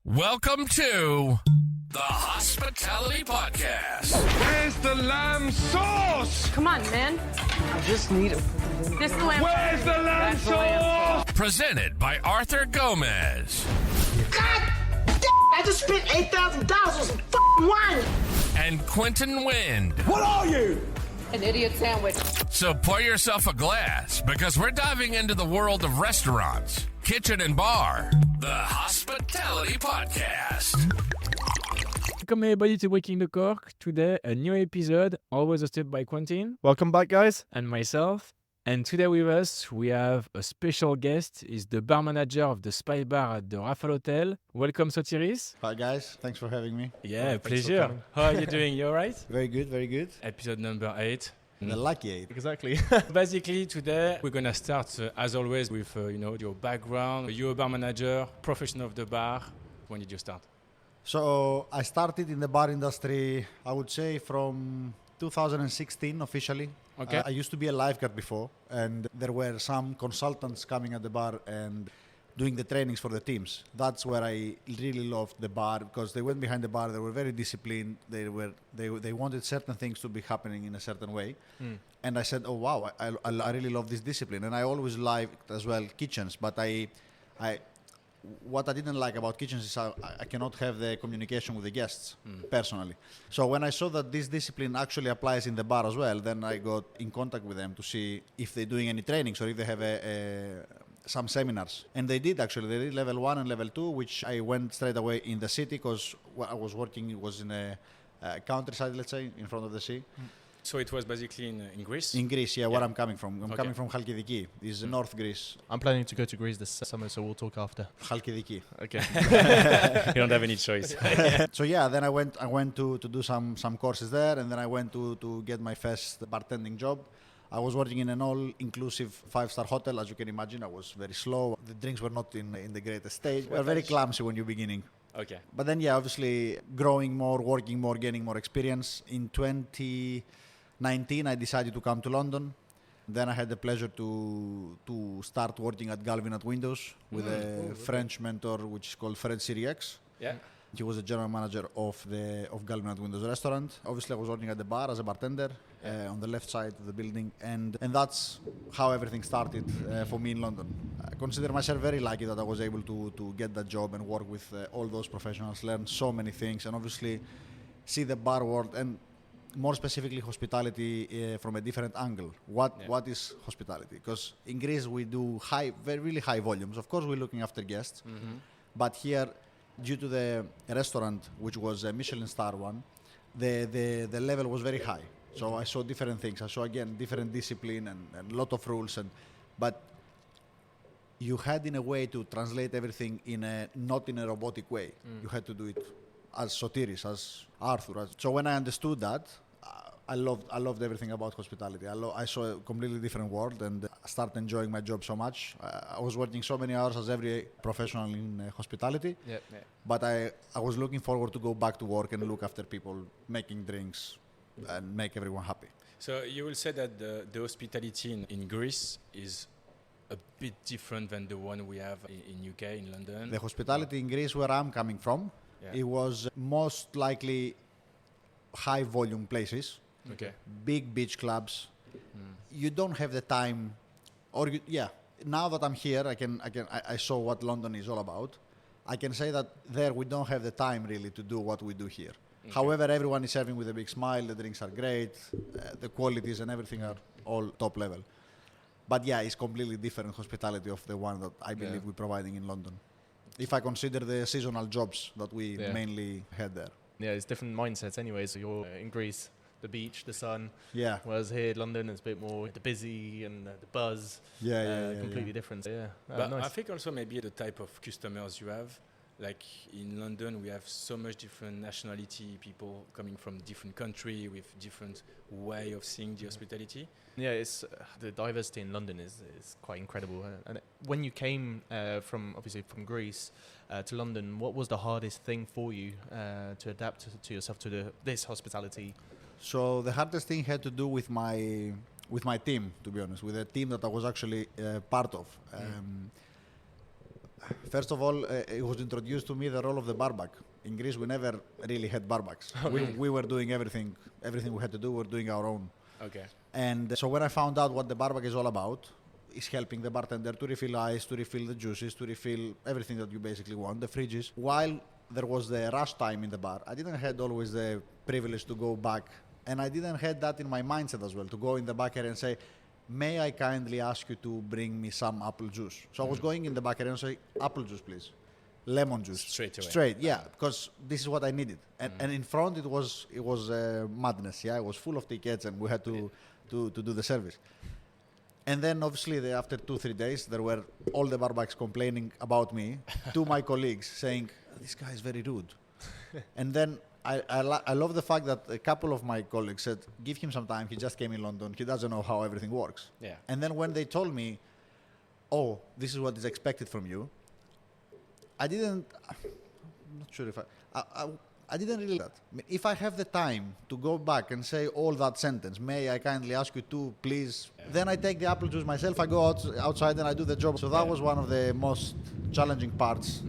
Welcome to the Hospitality Podcast. Where's the lamb sauce? Come on, man. I just need a... This is the lamb. Where's the lamb That's the lamb. sauce? Presented by Arthur Gomez God damn! I just spent $8,000 on some fucking wine! and Quentin Wind. What are you? An idiot sandwich. So pour yourself a glass because we're diving into the world of restaurants, kitchen and bar. The Hospitality Podcast. Welcome everybody to Waking the Cork. Today, a new episode, always hosted by Quentin Welcome back, guys. and myself. And today with us, we have a special guest. He's the bar manager of the Spy Bar at the Raffles Hotel. Welcome, Sotiris. Hi guys, thanks for having me. Yeah, pleasure. How are you doing? You alright? Very good, very good. Episode number 8. The lucky eight. Exactly. Basically, today we're gonna start, as always, with your background. You're a bar manager, professional of the bar. When did you start? So I started in the bar industry, I would say from 2016 officially. Okay. I used to be a lifeguard before, and there were some consultants coming at the bar and doing the trainings for the teams. That's where I really loved the bar because they went behind the bar. They were very disciplined. They wanted certain things to be happening in a certain way. And I said, oh wow, I really love this discipline. And I always liked as well kitchens, but what I didn't like about kitchens is I cannot have the communication with the guests personally. So when I saw that this discipline actually applies in the bar as well, then I got in contact with them to see if they're doing any trainings or if they have some seminars. And they did actually. They did level 1 and level 2, which I went straight away in the city because where I was working was in a countryside, let's say, in front of the sea. So it was basically in Greece? In Greece, where I'm coming from. I'm coming from Chalkidiki. This is North Greece. I'm planning to go to Greece this summer, so we'll talk after. Chalkidiki. Okay. You don't have any choice. So yeah, then I went to do some courses there, and then I went to get my first bartending job. I was working in an all-inclusive 5-star hotel. As you can imagine, I was very slow. The drinks were not in the greatest state. We are very clumsy when you're beginning. Okay. But then, yeah, obviously growing more, working more, gaining more experience. In 2019, I decided to come to London. Then I had the pleasure to start working at Galvin at Windows with a French mentor, which is called Fred Siriex. Yeah. He was the general manager of Galvin at Windows restaurant. Obviously, I was working at the bar as a bartender on the left side of the building, and that's how everything started for me in London. I consider myself very lucky that I was able to get that job and work with all those professionals, learn so many things, and obviously see the bar world and more specifically hospitality from a different angle. What is hospitality? Because in Greece we do really high volumes. Of course, we're looking after guests, but here, due to the restaurant, which was a Michelin star one, the level was very high. So I saw different things. I saw again different discipline and a lot of rules. But you had in a way to translate everything not in a robotic way. You had to do it as Sotiris, as Arthur. So when I understood that, I loved everything about hospitality. I saw a completely different world and started enjoying my job so much. I was working so many hours as every professional in hospitality. Yeah. But I was looking forward to go back to work and look after people, making drinks and make everyone happy. So you will say that the hospitality in Greece is a bit different than the one we have in UK, in London? The hospitality in Greece, where I'm coming from, it was most likely high volume places. Okay. Big beach clubs. You don't have the time, now that I'm here, I saw what London is all about. I can say that there we don't have the time really to do what we do here. Okay. However, everyone is serving with a big smile, the drinks are great, the qualities and everything are all top level. But yeah, it's completely different hospitality of the one that I believe we're providing in London. If I consider the seasonal jobs that we mainly had there. Yeah, it's different mindsets anyway. So you're in Greece, the beach, the sun. Yeah. Whereas here, London, it's a bit more the busy and the buzz. Completely different. So, yeah. But nice. I think also maybe the type of customers you have. Like in London, we have so much different nationality, people coming from different country with different way of seeing the hospitality. Yeah, it's the diversity in London is quite incredible. And when you came from Greece to London, what was the hardest thing for you to adapt to yourself to this hospitality? So the hardest thing had to do with my team, to be honest, with the team that I was actually part of. First of all, it was introduced to me the role of the barback. In Greece, we never really had barbacks. We were doing everything we had to do, we were doing our own. Okay. And so when I found out what the barback is all about, is helping the bartender to refill ice, to refill the juices, to refill everything that you basically want, the fridges. While there was the rush time in the bar, I didn't have always the privilege to go back. And I didn't have that in my mindset as well, to go in the back area and say, may I kindly ask you to bring me some apple juice? So I was going in the back area and say, apple juice, please. Lemon juice. Straight away. Straight, yeah, because this is what I needed. And in front, it was madness, yeah. It was full of tickets and we had to do the service. And then obviously after 2-3 days, there were all the barbacks complaining about me to my colleagues, saying, this guy is very rude. And then I love the fact that a couple of my colleagues said, give him some time, he just came in London, he doesn't know how everything works. Yeah. And then when they told me, oh, this is what is expected from you, I'm not sure if I didn't really that. I mean, if I have the time to go back and say all that sentence, may I kindly ask you to, please, then I take the apple juice myself, I go outside and I do the job. So that was one of the most challenging parts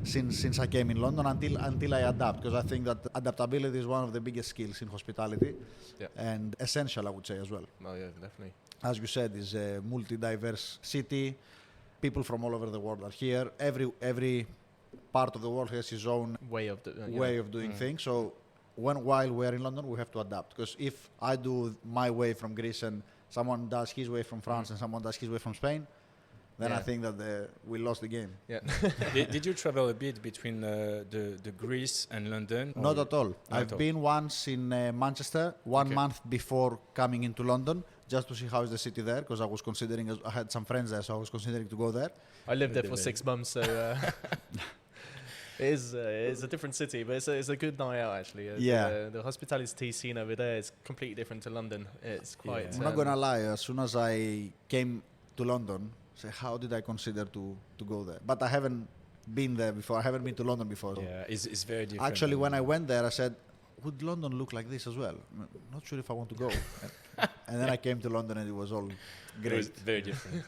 since I came in London until I adapt, because I think that adaptability is one of the biggest skills in hospitality and essential, I would say, as well. Oh yeah, definitely. As you said, it's a multi-diverse city. People from all over the world are here. Every part of the world has its own way of doing things. So while we're in London, we have to adapt. Because if I do my way from Greece and someone does his way from France and someone does his way from Spain, then I think that we lost the game. Yeah. Did you travel a bit between the Greece and London? Not at all. I've been once in Manchester, 1 month before coming into London, just to see how is the city there, because I had some friends there, so I was considering to go there. I lived there for 6 months, so it's a different city, but it's a good night out actually. The hospitality scene over there is completely different to London. It's quite. I'm not gonna lie. As soon as I came to London, say how did I consider to go there? But I haven't been there before. I haven't been to London before. Yeah, it's very different. Actually, when I went there, I said, would London look like this as well? I'm not sure if I want to go. And then I came to London and it was all great. It was very different.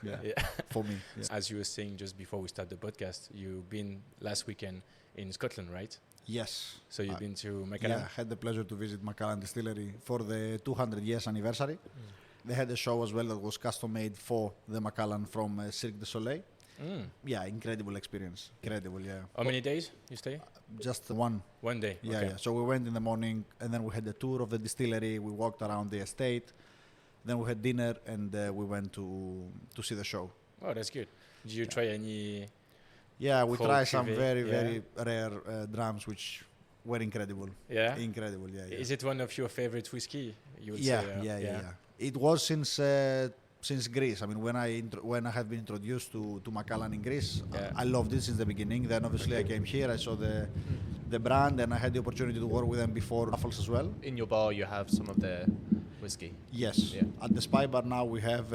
For me. Yeah. As you were saying just before we start the podcast, you've been last weekend in Scotland, right? Yes. So you've been to Macallan? Yeah, I had the pleasure to visit Macallan Distillery for the 200 years anniversary. They had a show as well that was custom made for the Macallan from Cirque du Soleil. Yeah, incredible experience. Incredible, yeah. How many days you stay? Just one. 1 day. Yeah, okay. yeah. So we went in the morning and then we had a tour of the distillery. We walked around the estate. Then we had dinner and we went to see the show. Oh, that's good. Did you try any? Yeah, we folk tried some cuvée? very rare drums which were incredible. Yeah? Incredible, yeah. Is it one of your favorite whiskey? You would Yeah, say, yeah. It was since Greece. I mean, when I have been introduced to Macallan in Greece, I loved it since the beginning. Then obviously I came here, I saw the brand, and I had the opportunity to work with them before Raffles as well. In your bar, you have some of their whiskey. Yes. Yeah. At the Spy Bar now we have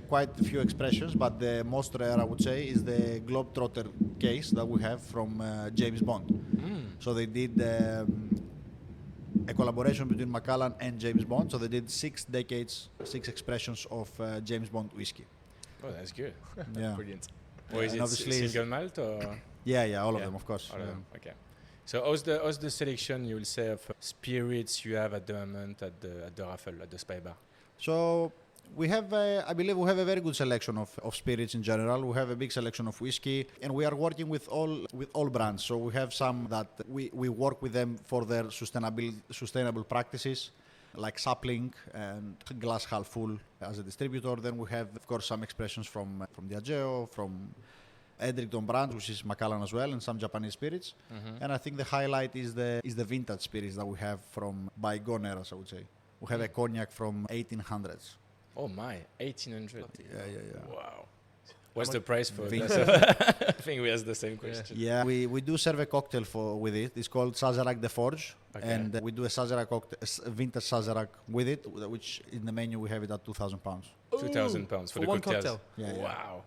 quite a few expressions, but the most rare I would say is the Globetrotter case that we have from James Bond. So they did a collaboration between Macallan and James Bond. So they did 6 decades, 6 expressions of James Bond whiskey. Oh, that's good. Yeah. Brilliant. Or is And it obviously single malt or? Yeah, all of them, of course. All of them. Okay. So how's the selection, you will say, of spirits you have at the moment at the Raffle, at the Spy Bar? So we have, I believe we have a very good selection of spirits in general. We have a big selection of whiskey, and we are working with all brands. So we have some that we work with them for their sustainable practices, like sapling and glass half full as a distributor. Then we have, of course, some expressions from Diageo, from Edrington brand, which is Macallan as well, and some Japanese spirits. And I think the highlight is the vintage spirits that we have from bygone eras, I would say. We have a cognac from 1800s. Oh my, 1800. Yeah. Wow. What's the price for Vintage. that? I think we asked the same question. Yeah, we do serve a cocktail with it. It's called Sazerac de Forge, and we do a Sazerac cocktail, a vintage Sazerac with it, which in the menu we have it at £2,000. £2,000 for the one cocktails. cocktail. Yeah. Wow.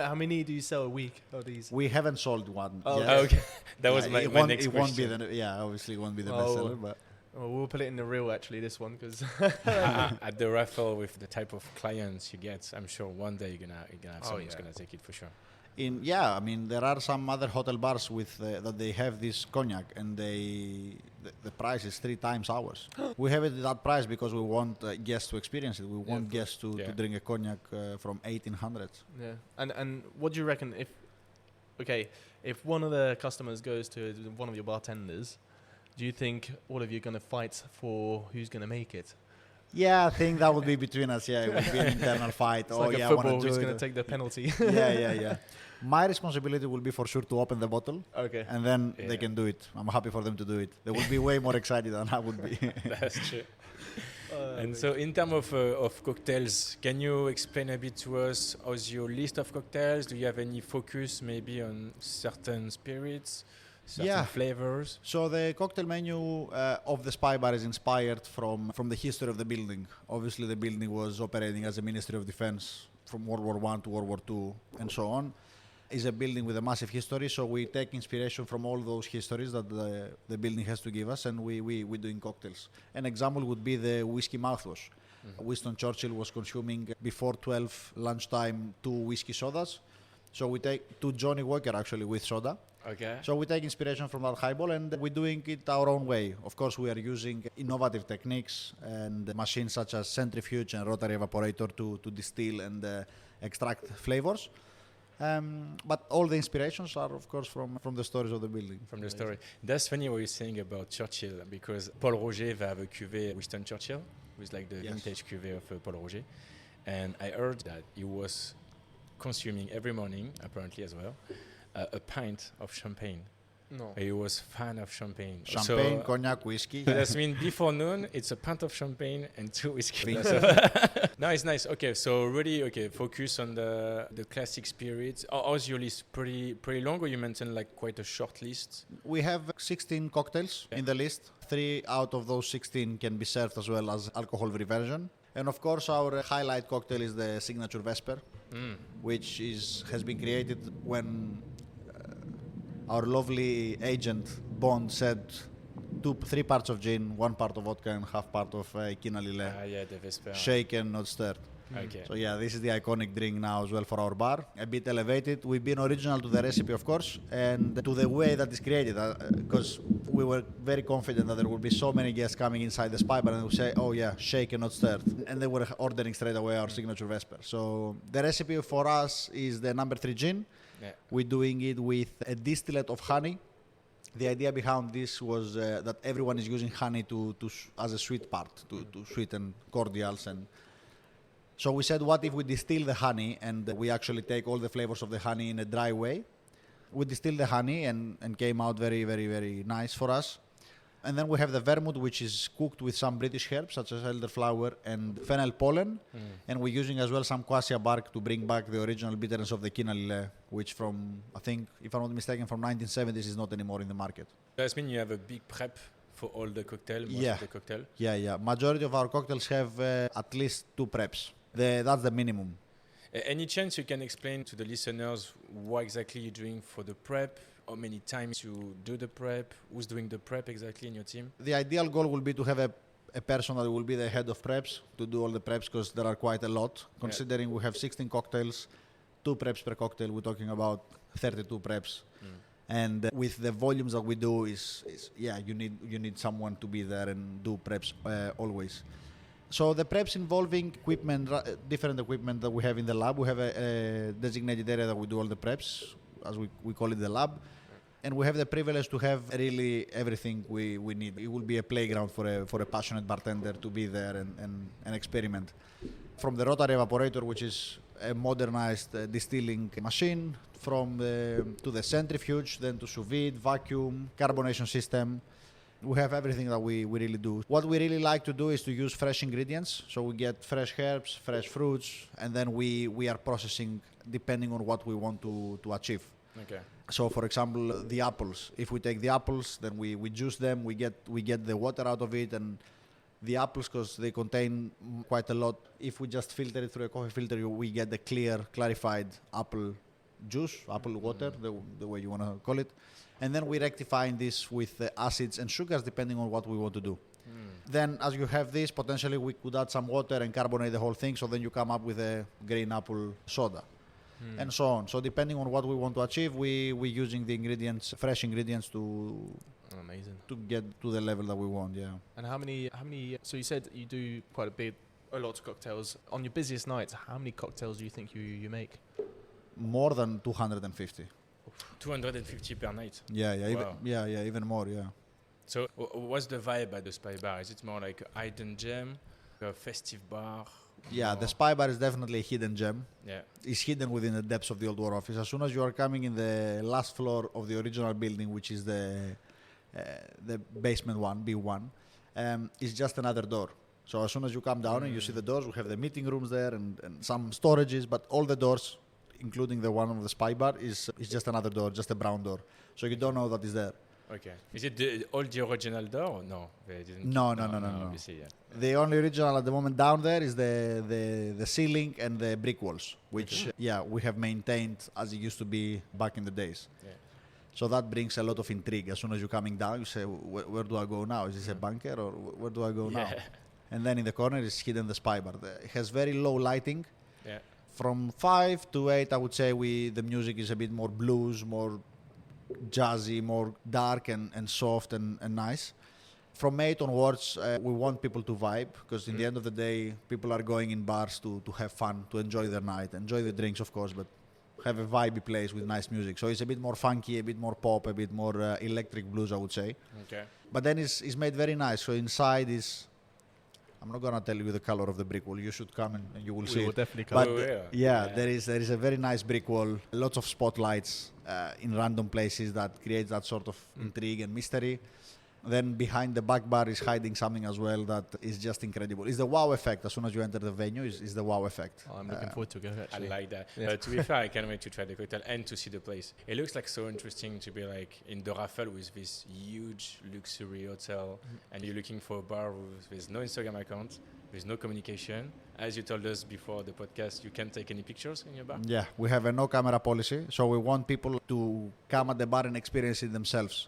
How many do you sell a week of these? We haven't sold one. Oh, yet. Okay. That was my next it won't be question. obviously it won't be the bestseller, but Well, we'll put it in the reel actually, this one, because At the raffle with the type of clients you get, I'm sure one day you're gonna have someone who's gonna take it for sure. I mean, there are some other hotel bars with that they have this cognac, and the price is 3 times ours. We have it at that price because we want guests to experience it. We want guests to drink a cognac from 1800s. Yeah. And what do you reckon if one of the customers goes to one of your bartenders, do you think all of you are going to fight for who's going to make it? Yeah, I think that would be between us. Yeah, it would be an internal fight. It's like a football, who's going to take the penalty? Yeah. My responsibility will be for sure to open the bottle. Okay. And then they can do it. I'm happy for them to do it. They will be way more excited than I would be. That's true. And so in terms of cocktails, can you explain a bit to us how's your list of cocktails? Do you have any focus maybe on certain spirits, certain flavors? So the cocktail menu of the Spy Bar is inspired from the history of the building. Obviously the building was operating as a Ministry of Defense from World War I to World War II and so on. Is a building with a massive history, so we take inspiration from all those histories that the building has to give us, and we do in cocktails. An example would be the whiskey mouthwash. Winston Churchill was consuming before 12 lunchtime 2 whiskey sodas, so we take 2 Johnny Walker actually with soda. Okay. So we take inspiration from that highball, and we're doing it our own way. Of course, we are using innovative techniques and machines such as centrifuge and rotary evaporator to distill and extract flavors. But all the inspirations are, of course, from the stories of the building. From the story. That's funny what you're saying about Churchill, because Paul Roger va have a cuvée Winston Churchill, who's like the vintage cuvée of Paul Roger. And I heard that he was consuming every morning, apparently as well, a pint of champagne. No. He was fan of champagne. Champagne, so, cognac, whiskey. That means before noon, it's a pint of champagne and 2 whiskey. No, it's nice. Okay, so really, focus on the classic spirits. How's your list? Pretty long, or you mentioned like quite a short list? We have 16 cocktails in the list. 3 out of those 16 can be served as well as alcohol-free version. And of course, our highlight cocktail is the signature Vesper, which has been created when our lovely agent Bond said 3 parts of gin, 1 part of vodka, and half part of quina lillet. The Vesper. Shaken, not stirred. Okay. So this is the iconic drink now as well for our bar. A bit elevated. We've been original to the recipe, of course, and to the way that it's created, because we were very confident that there would be so many guests coming inside the Spy Bar and would say, "Oh yeah, shaken, not stirred," and they were ordering straight away our signature Vesper. So the recipe for us is the number 3 gin. Yeah. We're doing it with a distillate of honey. The idea behind this was that everyone is using honey as a sweet part, to sweeten cordials. And so we said, what if we distill the honey and we actually take all the flavors of the honey in a dry way? We distilled the honey and came out very, very, very nice for us. And then we have the vermouth, which is cooked with some British herbs, such as elderflower and fennel pollen. And we're using as well some quassia bark to bring back the original bitterness of the quina lillet, which from, I think, if I'm not mistaken, from 1970s is not anymore in the market. Does mean you have a big prep for all the cocktail, most of the cocktail? Yeah. Majority of our cocktails have at least 2 preps. That's the minimum. Any chance you can explain to the listeners what exactly you're doing for the prep? How many times you do the prep? Who's doing the prep exactly in your team? The ideal goal will be to have a person that will be the head of preps to do all the preps, because there are quite a lot. Considering we have 16 cocktails, 2 preps per cocktail, we're talking about 32 preps. And with the volumes that we do, you need someone to be there and do preps always. So the preps involving equipment, different equipment that we have in the lab. We have a designated area that we do all the preps, as we call it the lab. And we have the privilege to have really everything we need. It will be a playground for a passionate bartender to be there and experiment. From the rotary evaporator, which is a modernized distilling machine, to the centrifuge, then to sous vide, vacuum, carbonation system. We have everything that we really do. What we really like to do is to use fresh ingredients. So we get fresh herbs, fresh fruits, and then we are processing depending on what we want to achieve. Okay. So for example, the apples. If we take the apples, then we juice them, we get the water out of it, and the apples, because they contain quite a lot. If we just filter it through a coffee filter, we get the clear, clarified apple juice, apple water, the way you want to call it. And then we rectifying this with acids and sugars depending on what we want to do. Then as you have this, potentially we could add some water and carbonate the whole thing, so then you come up with a green apple soda. and so on. So depending on what we want to achieve, we're using the ingredients, fresh ingredients Amazing. to get to the level that we want, yeah. And how many, so you said you do quite a lot of cocktails. On your busiest nights, how many cocktails do you think you make? More than 250. 250 per night. Yeah, Wow. even more, yeah. So what's the vibe at the Spy Bar? Is it more like a hidden gem, a festive bar? Yeah, or- the Spy Bar is definitely a hidden gem. Yeah. It's hidden within the depths of the old war office. As soon as you are coming in the last floor of the original building, which is the basement one, B1, it's just another door. So as soon as you come down and you see the doors, we have the meeting rooms there and some storages, but all the doors, including the one of the Spy Bar, is just another door, just a brown door. So you don't know that is there. Okay. Is it the original door or no? They didn't. No. Obviously, yeah. The only original at the moment down there is the ceiling and the brick walls, which we have maintained as it used to be back in the days. Yeah. So that brings a lot of intrigue. As soon as you're coming down, you say, where do I go now? Is this a bunker or where do I go now? And then in the corner is hidden the Spy Bar. It has very low lighting. Yeah. From 5 to 8, I would say the music is a bit more blues, more jazzy, more dark and soft and nice. From 8 onwards, we want people to vibe, because in the end of the day, people are going in bars to have fun, to enjoy their night, enjoy the drinks, of course, but have a vibey place with nice music. So it's a bit more funky, a bit more pop, a bit more electric blues, I would say. Okay. But then it's made very nice. So inside is... I'm not going to tell you the color of the brick wall. You should come and you will see We will it. definitely But come. there is a very nice brick wall, lots of spotlights in random places that creates that sort of intrigue and mystery. Then behind the back bar is hiding something as well that is just incredible. It's the wow effect. As soon as you enter the venue, is the wow effect. I'm looking forward to go, I actually. like that. Yeah. To be fair, I can't wait to try the cocktail and to see the place. It looks like so interesting to be like in the Raffles with this huge luxury hotel, and you're looking for a bar with no Instagram account, with no communication. As you told us before the podcast, you can't take any pictures in your bar. Yeah, we have a no camera policy, so we want people to come at the bar and experience it themselves.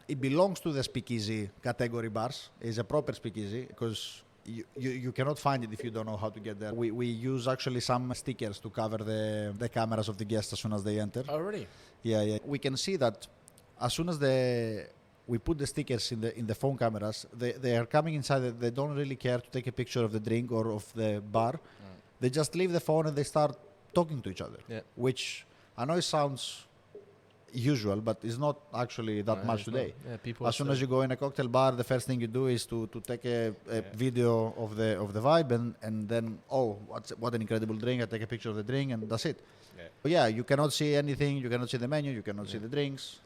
It belongs to the speakeasy category bars. It's a proper speakeasy because you cannot find it if you don't know how to get there. We use actually some stickers to cover the cameras of the guests as soon as they enter. Oh, really? Yeah. We can see that as soon as we put the stickers in the phone cameras, they are coming inside. They don't really care to take a picture of the drink or of the bar. They just leave the phone and they start talking to each other. Yeah. Which I know it sounds usual, but it's not actually that much it's not. today. Yeah, people As soon as you go in a cocktail bar, the first thing you do is to take a video of the vibe and then what an incredible drink. I take a picture of the drink and that's it. Yeah. But yeah, you cannot see anything. You cannot see the menu. You cannot see the drinks.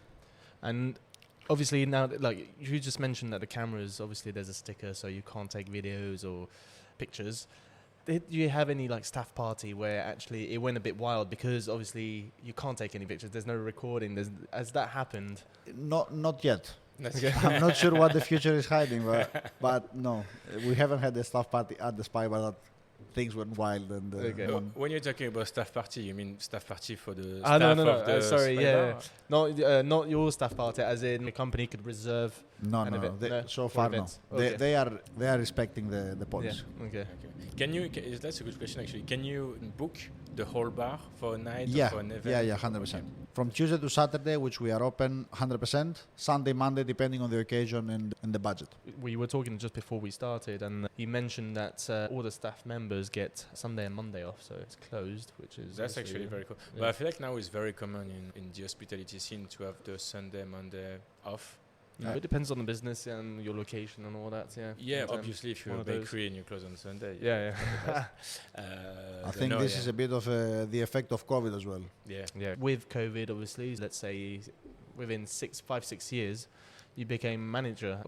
And obviously now, like you just mentioned that the cameras, obviously there's a sticker, so you can't take videos or pictures. Did you have any like staff party where actually it went a bit wild because obviously you can't take any pictures? There's no recording. Has that happened? Not yet. I'm not sure what the future is hiding, but no, we haven't had a staff party at the Spy Bar that things went wild. And When you're talking about staff party, you mean staff party for the No. staff of the Sorry, Spy yeah. Bar? Not your staff party, as in the company could reserve. No. So far, no. events. Okay. They are respecting the policy. Yeah. Okay. That's a good question actually. Can you book the whole bar for a night or Yeah, for an event? yeah, 100%. From Tuesday to Saturday, which we are open 100%. Sunday, Monday, depending on the occasion and the budget. We were talking just before we started, and you mentioned that all the staff members get Sunday and Monday off, so it's closed, which is That's obviously- actually very cool. Yeah. But I feel like now it's very common in the hospitality scene to have the Sunday, Monday off. Yeah, it depends on the business and your location and all that. Yeah. Yeah, Sometimes obviously if you're one a of those. bakery and you close on Sunday. Yeah. I think this is a bit of the effect of COVID as well. Yeah. Yeah. With COVID, obviously, let's say within 5-6 years, you became manager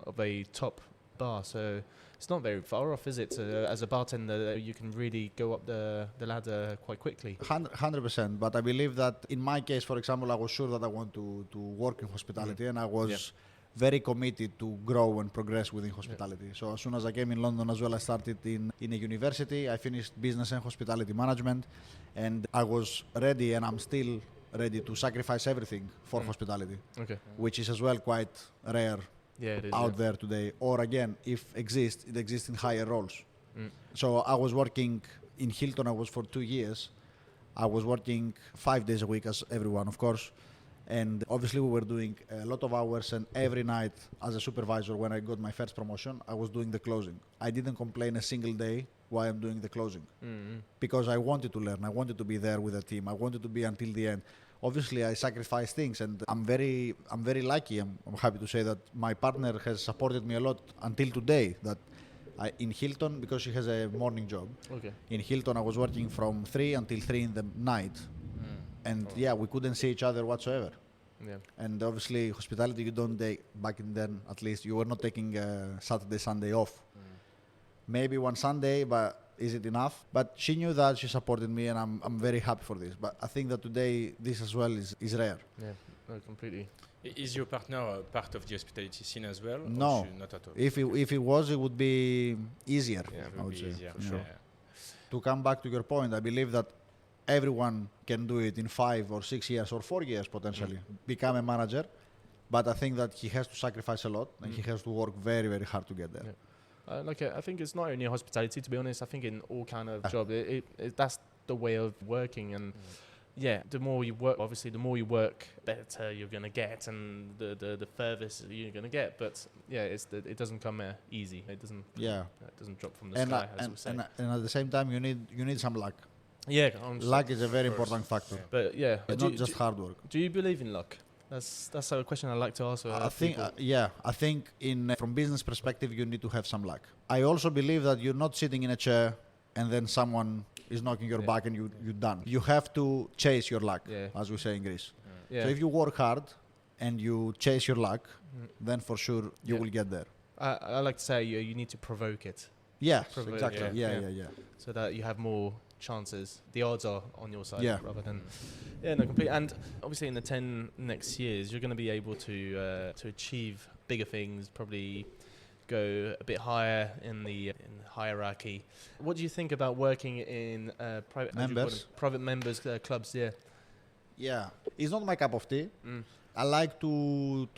of a top bar. So it's not very far off, is it? As a bartender, you can really go up the ladder quite quickly. 100%. But I believe that in my case, for example, I was sure that I want to work in hospitality, and I was very committed to grow and progress within hospitality. So as soon as I came in London as well, I started in a university. I finished business and hospitality management, and I was ready, and I'm still ready to sacrifice everything for hospitality, Okay. which is as well quite rare Yeah, it is. out there today. Or again, if it exists in higher roles. So I was working in Hilton. I was for 2 years. I was working 5 days a week, as everyone, of course. And obviously, we were doing a lot of hours. And every night, as a supervisor, when I got my first promotion, I was doing the closing. I didn't complain a single day while I'm doing the closing because I wanted to learn. I wanted to be there with the team. I wanted to be until the end. Obviously, I sacrificed things, and I'm very lucky. I'm happy to say that my partner has supported me a lot until today. That in Hilton, because she has a morning job. Okay. In Hilton, I was working from 3 until 3 in the night, and we couldn't see each other whatsoever. Yeah. And obviously, hospitality, you don't take, back in then at least, you were not taking Saturday, Sunday off. Maybe one Sunday, but is it enough? But she knew that, she supported me, and I'm very happy for this. But I think that today, this as well is rare. Yeah, no, completely. Is your partner part of the hospitality scene as well? Or No. not at all? If it was, it would be easier, Yeah, it I would would be say. easier, for Yeah. sure. To come back to your point, I believe that everyone can do it in 5 or 6 years or 4 years potentially, become a manager. But I think that he has to sacrifice a lot, and he has to work very, very hard to get there. Yeah. I think it's not only hospitality, to be honest. I think in all kind of job, that's the way of working. And the more you work, obviously, the more you work, better you're gonna get, and the furthest you're gonna get. But it doesn't come easy. It doesn't. Yeah. It doesn't drop from the sky, as we say. And at the same time, you need some luck. Yeah, Luck is a very important factor. Yeah. But It's not just hard work. Do you believe in luck? That's a question I like to ask. I think, people. I think from business perspective, you need to have some luck. I also believe that you're not sitting in a chair and then someone is knocking your back and you're done. You have to chase your luck, as we say in Greece. Yeah. So if you work hard and you chase your luck, then for sure you will get there. I like to say you need to provoke it. Yeah, Provoke it, exactly. yeah. Yeah. So that you have more chances. The odds are on your side rather than completely. And obviously in the 10 next years you're going to be able to achieve bigger things, probably go a bit higher in the hierarchy. What do you think about working in private members clubs? Yeah, it's not my cup of tea. I like to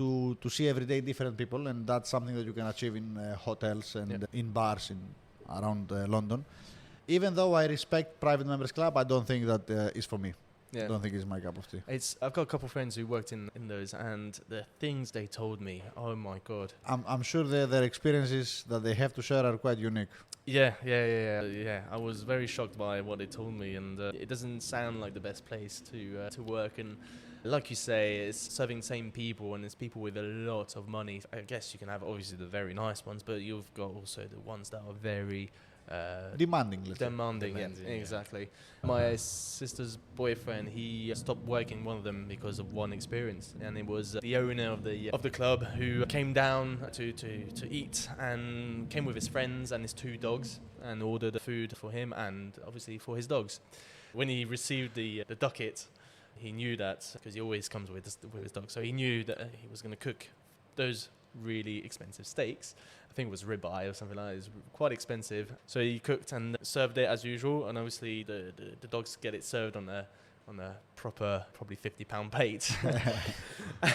see every day different people, and that's something that you can achieve in hotels and in bars around London. Even though I respect private members club, I don't think that is for me. I don't think it's my cup of tea. I've got a couple of friends who worked in those, and the things they told me, oh my god. I'm sure their experiences that they have to share are quite unique. Yeah. I was very shocked by what they told me, and it doesn't sound like the best place to work. And like you say, it's serving the same people, and it's people with a lot of money. I guess you can have obviously the very nice ones, but you've got also the ones that are very Demanding, let's say. Demanding, exactly. My sister's boyfriend, he stopped working one of them because of one experience, and it was the owner of the club who came down to eat, and came with his friends and his 2 dogs, and ordered food for him and obviously for his dogs. When he received the docket, he knew that, because he always comes with his dog, so he knew that he was going to cook those really expensive steaks. I think it was ribeye or something like that. It was quite expensive. So he cooked and served it as usual, and obviously the dogs get it served on a proper, probably £50 plate.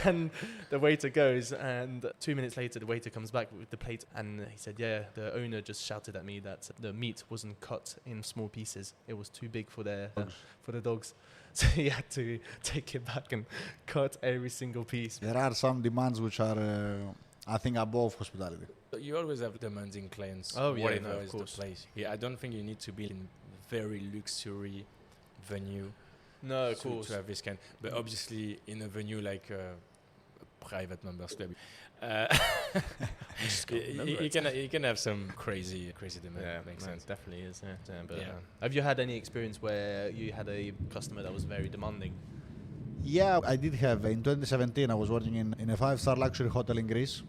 And the waiter goes, and 2 minutes later the waiter comes back with the plate, and he said, the owner just shouted at me that the meat wasn't cut in small pieces. It was too big for the dogs. So he had to take it back and cut every single piece. There are some demands which are, I think, above hospitality. You always have demanding clients. Oh, yeah, whatever no, of is course. the place. Yeah, I don't think you need to be in very luxury venue. No, of course. To have this kind, but obviously in a venue like private members club, you can have some crazy demand. Yeah, makes no, sense. it definitely is. But have you had any experience where you had a customer that was very demanding? Yeah, I did have. In 2017, I was working in a 5-star luxury hotel in Greece,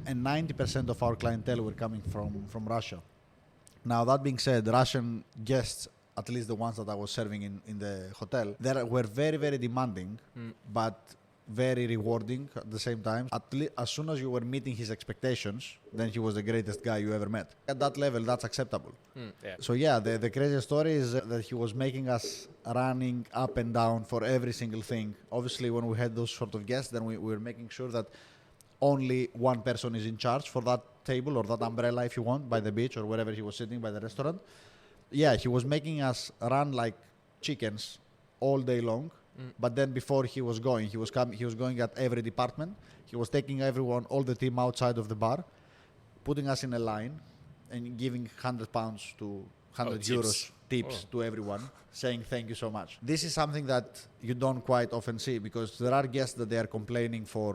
and 90% of our clientele were coming from Russia. Now, that being said, Russian guests, at least the ones that I was serving in the hotel, they were very, very demanding, but very rewarding at the same time. As soon as you were meeting his expectations, then he was the greatest guy you ever met. At that level, that's acceptable. Yeah. So yeah, the crazy story is that he was making us running up and down for every single thing. Obviously, when we had those sort of guests, then we were making sure that only one person is in charge for that table or that umbrella, if you want, by the beach or wherever he was sitting by the restaurant. Yeah, he was making us run like chickens all day long. But then before he was going, he was going at every department. He was taking everyone, all the team outside of the bar, putting us in a line and giving £100 to €100 tips to everyone, saying thank you so much. This is something that you don't quite often see, because there are guests that they are complaining for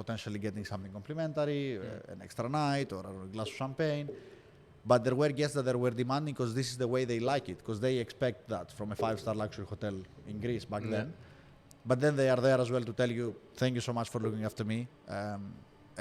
potentially getting something complimentary, an extra night or a glass of champagne. But there were guests that were demanding because this is the way they like it, because they expect that from a 5-star luxury hotel in Greece back then. But then they are there as well to tell you, thank you so much for looking after me.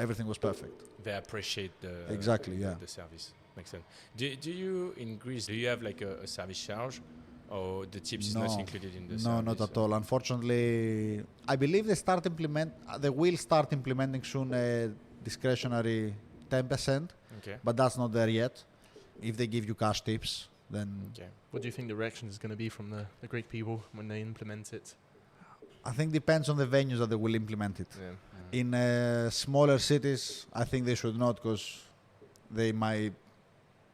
Everything was perfect. They appreciate the service. Makes sense. Do you in Greece, do you have like a service charge, or the tips is not included in the service? No, not at all. Unfortunately, I believe they will start implementing soon a discretionary 10%, but that's not there yet. If they give you cash tips, then... Okay. What do you think the reaction is going to be from the Greek people when they implement it? I think depends on the venues that they will implement it. Yeah. In smaller cities, I think they should not, because they might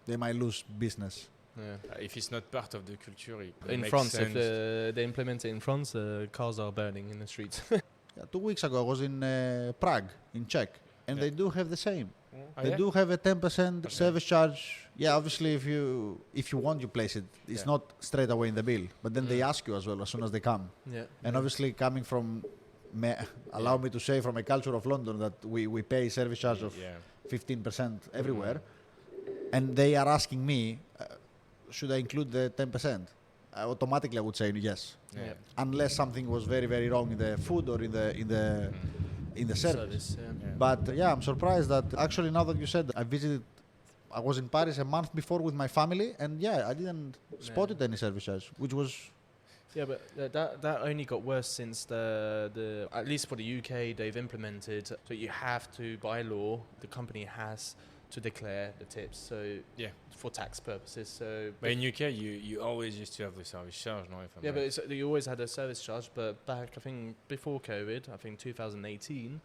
lose business. Yeah. If it's not part of the culture, it in makes France, sense. if they implement it in France, cars are burning in the streets. 2 weeks ago, I was in Prague, in Czech, and they do have the same. They yeah? do have a 10% service charge. Yeah, obviously, if you want, you place it. It's not straight away in the bill, but then they ask you as well as soon as they come. Yeah. And obviously, coming from, allow me to say, from a culture of London, that we pay service charge of 15% everywhere, and they are asking me, should I include the 10%? Automatically, I would say yes, unless something was very, very wrong in the food or in the service. But I'm surprised that actually, now that you said, I was in Paris a month before with my family, and I didn't spot any service charge, which was... Yeah, but that only got worse since the at least for the UK, they've implemented, so you have to, by law, the company has to declare the tips, so for tax purposes. So, but in UK, you always used to have the service charge, no? But you always had a service charge. But back, I think before COVID, I think 2018,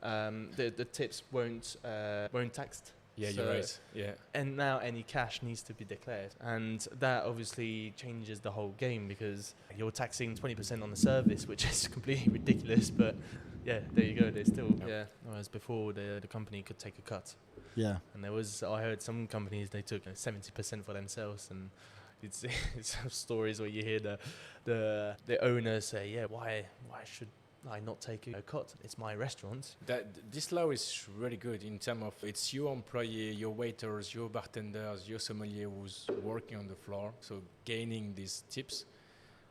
the tips weren't taxed. Yeah, you're right. Yeah. And now any cash needs to be declared, and that obviously changes the whole game, because you're taxing 20% on the service, which is completely ridiculous. But there you go. They still whereas before the company could take a cut. Yeah. And I heard some companies, they took 70% for themselves, and it's stories where you hear the owner say, why should I not take a cut? It's my restaurant. This law is really good in terms of it's your employee, your waiters, your bartenders, your sommelier who's working on the floor, so gaining these tips.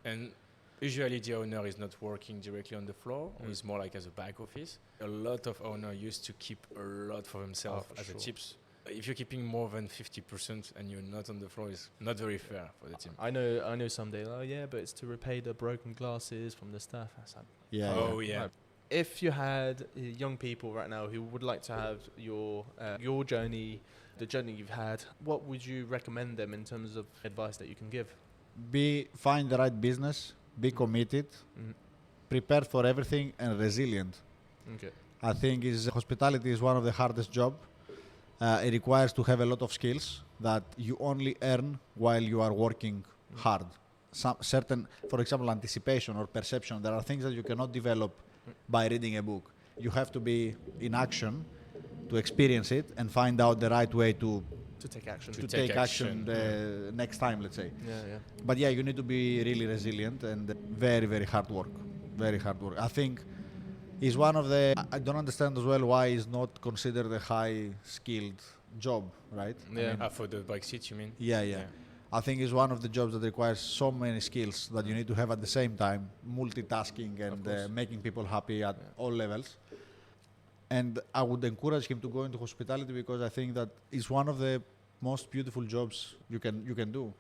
And usually the owner is not working directly on the floor, he's more like as a back office. A lot of owners used to keep a lot for themselves as a tips. If you're keeping more than 50% and you're not on the floor, it's not very fair for the team. I know some day, but it's to repay the broken glasses from the staff. Yeah. If you had young people right now who would like to have your journey, the journey you've had, what would you recommend them in terms of advice that you can give? Find the right business, be committed, prepared for everything, and resilient. Okay. I think hospitality is one of the hardest jobs. It requires to have a lot of skills that you only earn while you are working hard. Certain, for example, anticipation or perception, there are things that you cannot develop by reading a book. You have to be in action to experience it and find out the right way to take action. To take action the next time, let's say. Yeah. But you need to be really resilient and very, very hard work. Very hard work. I think is one of the... I don't understand as well why it's not considered a high-skilled job, right? Yeah. For the bike seats, you mean? Yeah. I think it's one of the jobs that requires so many skills that you need to have at the same time, multitasking and making people happy at all levels. And I would encourage him to go into hospitality, because I think that it's one of the most beautiful jobs you can do.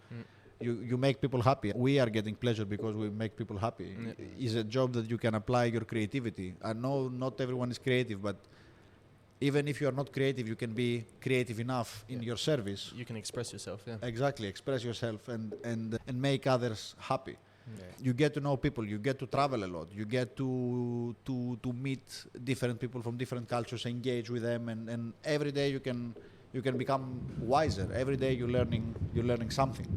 You make people happy. We are getting pleasure because we make people happy. It's a job that you can apply your creativity. I know not everyone is creative, but even if you are not creative, you can be creative enough in your service. You can express yourself, Exactly, express yourself and make others happy. Yeah. You get to know people, you get to travel a lot, you get to meet different people from different cultures, engage with them, and every day you can become wiser. Every day you're learning something.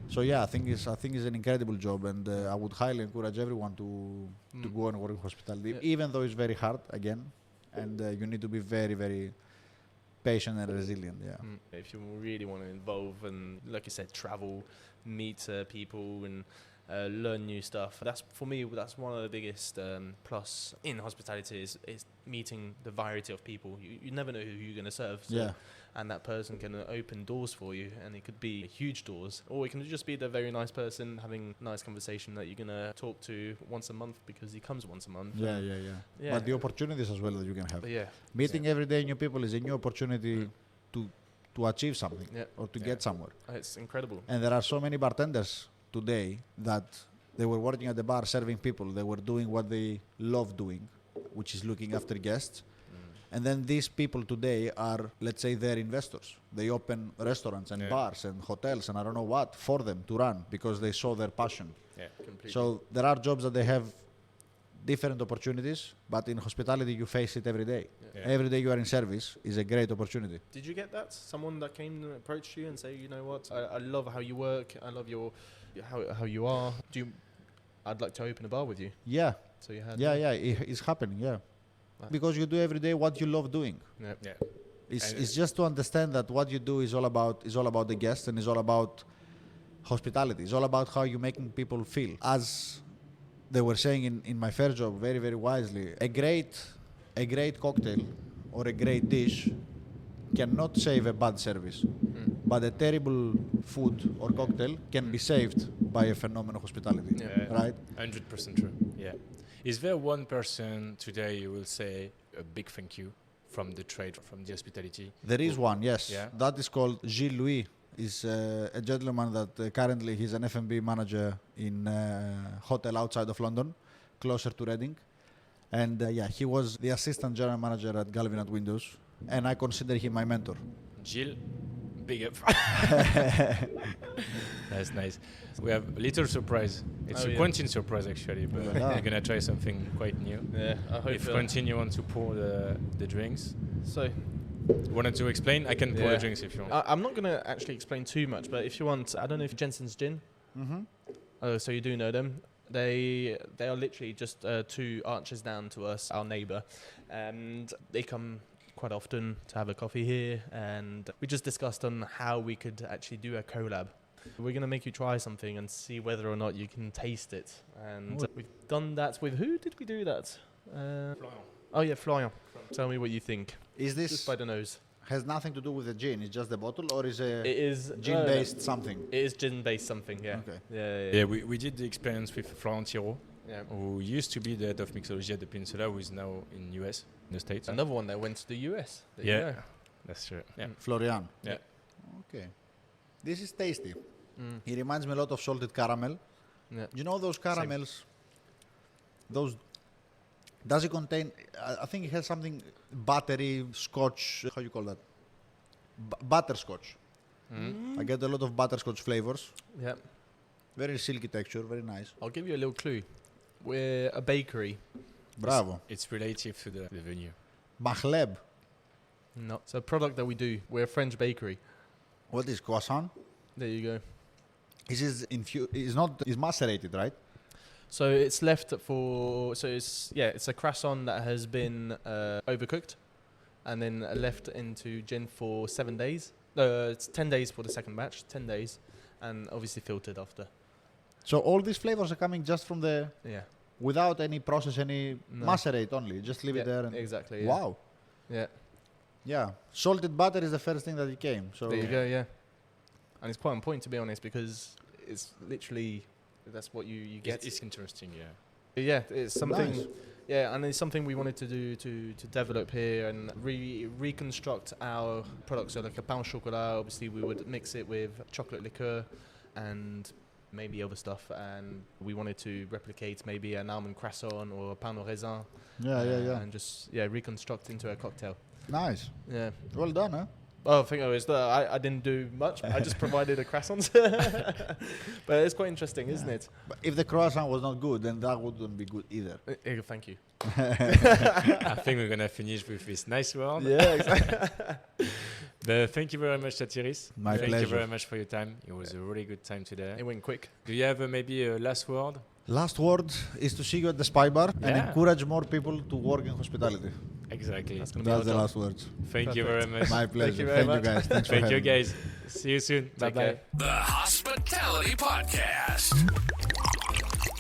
So yeah, I think it's an incredible job, and I would highly encourage everyone to go and work in hospitality, even though it's very hard again, and you need to be very, very patient and resilient. Yeah. If you really want to involve and, like you said, travel, meet people, and learn new stuff. That's for me. That's one of the biggest plus in hospitality is meeting the variety of people. You never know who you're going to serve. So, Yeah. and that person can open doors for you, and it could be huge doors, or it can just be the very nice person having nice conversation that you're going to talk to once a month because he comes once a month. Yeah. But the opportunities as well that you can have. But yeah, Meeting every day new people is a new opportunity to achieve something or to get somewhere. It's incredible. And there are so many bartenders today that they were working at the bar serving people. They were doing what they love doing, which is looking after guests. And then these people today are, let's say, they're investors. They open restaurants and bars and hotels and I don't know what for them to run because they saw their passion. Yeah. Completely. So there are jobs that they have different opportunities, but in hospitality you face it every day. Yeah. Every day you are in service is a great opportunity. Did you get that? Someone that came and approached you and say, you know what, I love how you work. I love how you are. I'd like to open a bar with you. Yeah, So you had. it's happening. Yeah, because you do every day what you love doing. Yeah. Yeah. It's just to understand that what you do is all about the guest and is all about hospitality. It's all about how you're making people feel. As they were saying in my first job, very, very wisely, a great cocktail or a great dish cannot save a bad service, but a terrible food or cocktail can be saved by a phenomenal hospitality. Right? 100% true. Yeah. Is there one person today you will say a big thank you from the trade, from the hospitality? There is one, yes. Yeah. That is called Gilles Louis. Is a gentleman that currently he's an F&B manager in a hotel outside of London, closer to Reading. And he was the assistant general manager at Galvin at Windows, and I consider him my mentor. Jill, big up. That's nice. We have a little surprise. It's a Quentin surprise actually, but we're gonna try something quite new. Yeah, I hope. If Quentin you want to pour the drinks. So. Wanted to explain? I can pour the drinks if you want. I'm not going to actually explain too much, but if you want, I don't know if Jensen's Gin. Mm-hmm. Oh, so you do know them. They are literally just 2 arches down to us, our neighbour, and they come quite often to have a coffee here. And we just discussed on how we could actually do a collab. We're going to make you try something and see whether or not you can taste it. And we've done that with who did we do that? Florian. Oh yeah, Florian. Tell me what you think. Is this Just by the nose. has nothing to do with the gin? It's just the bottle, or is It is gin-based something? It is gin-based something. Yeah. Okay. Yeah. Yeah, we did the experience with Florian Thiraud, Yeah. who used to be the head of mixology at the Peninsula, who is now in US, in the States. Another one that went to the US. There you Yeah, go. that's true. Yeah. Florian. Yeah. Okay. This is tasty. Mm. It reminds me a lot of salted caramel. Yeah. You know those caramels? Those. Does it contain? I think it has something buttery, Scotch. How you call that? Butterscotch. I get a lot of butterscotch flavors. Yeah. Very silky texture. Very nice. I'll give you a little clue. We're a bakery. Bravo. It's relative to the venue. Mahleb. No. It's a product that we do. We're a French bakery. What is croissant? There you go. This is It's macerated, right? So it's left for. So it's a croissant that has been overcooked, and then left into gin for 7 days. It's 10 days for the second batch. 10 days, and obviously filtered after. So all these flavors are coming just from the Yeah. without any process, any No. macerate only. Just leave it there. And Exactly. Yeah. Wow. Yeah. Yeah. Salted butter is the first thing that it came. So There you go. Yeah. And it's quite on point, to be honest, because it's literally that's what you get. It's interesting, yeah. Yeah, it's something. Nice. Yeah, and it's something we wanted to do to develop here and reconstruct our products. So like a pain au chocolat, obviously we would mix it with chocolate liqueur and maybe other stuff. And we wanted to replicate maybe an almond croissant or a pain au raisin. Yeah. And just reconstruct into a cocktail. Nice. Yeah. Well done, huh? Oh, I think I didn't do much. I just provided a croissant. But it's quite interesting, isn't it? But if the croissant was not good, then that wouldn't be good either. Thank you. I think we're gonna finish with this nice one. Yeah, exactly. But thank you very much, Sotiris. My Thank you pleasure. very much for your time. It was a really good time today. It went quick. Do you have maybe a last word? Last word is to see you at the Spy Bar and Yeah. encourage more people to work in hospitality. Exactly. That's gonna be That's our the job. last words. Thank you very much. My pleasure. Thank you very much. guys. Thanks for Thank you, having me. guys. See you soon. Bye bye. The Hospitality Podcast.